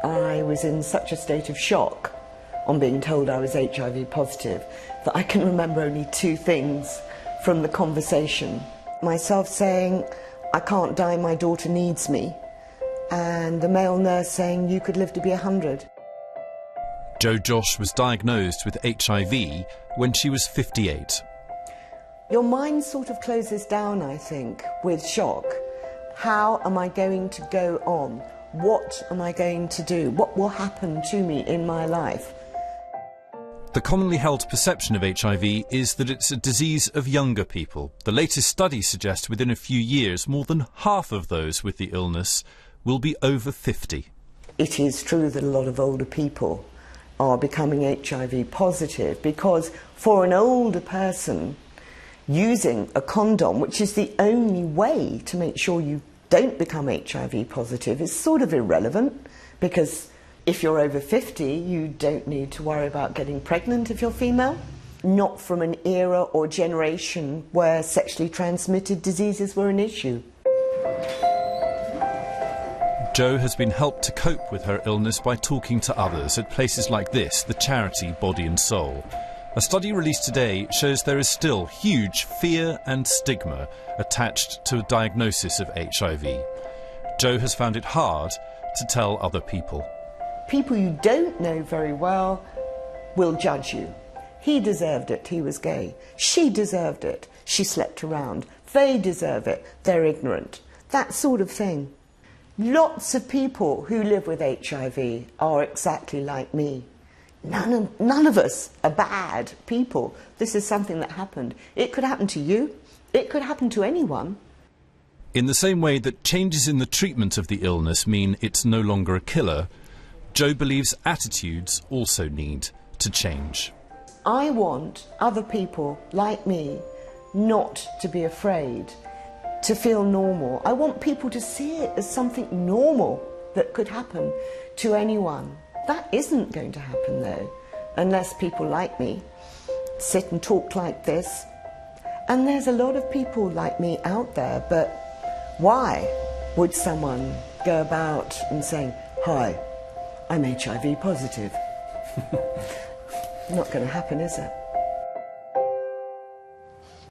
I was in such a state of shock on being told I was HIV positive that I can remember only two things from the conversation. Myself saying, "I can't die, my daughter needs me," and the male nurse saying, "You could live to be 100. Jo Josh was diagnosed with HIV when she was 58. Your mind sort of closes down, I think, with shock. How am I going to go on? What am I going to do? What will happen to me in my life? The commonly held perception of HIV is that it's a disease of younger people. The latest studies suggest within a few years, more than half of those with the illness will be over 50. It is true that a lot of older people are becoming HIV positive because for an older person, using a condom, which is the only way to make sure you don't become HIV positive, is sort of irrelevant, because if you're over 50, you don't need to worry about getting pregnant if you're female. Not from an era or generation where sexually transmitted diseases were an issue. Jo has been helped to cope with her illness by talking to others at places like this, the charity Body and Soul. A study released today shows there is still huge fear and stigma attached to a diagnosis of HIV. Jo has found it hard to tell other people. People you don't know very well will judge you. He deserved it, he was gay. She deserved it, she slept around. They deserve it, they're ignorant. That sort of thing. Lots of people who live with HIV are exactly like me. None of us are bad people. This is something that happened. It could happen to you. It could happen to anyone. In the same way that changes in the treatment of the illness mean it's no longer a killer, Jo believes attitudes also need to change. I want other people like me not to be afraid, to feel normal. I want people to see it as something normal that could happen to anyone. That isn't going to happen, though, unless people like me sit and talk like this. And there's a lot of people like me out there, but why would someone go about and saying, "Hi, I'm HIV positive"? Not going to happen, is it?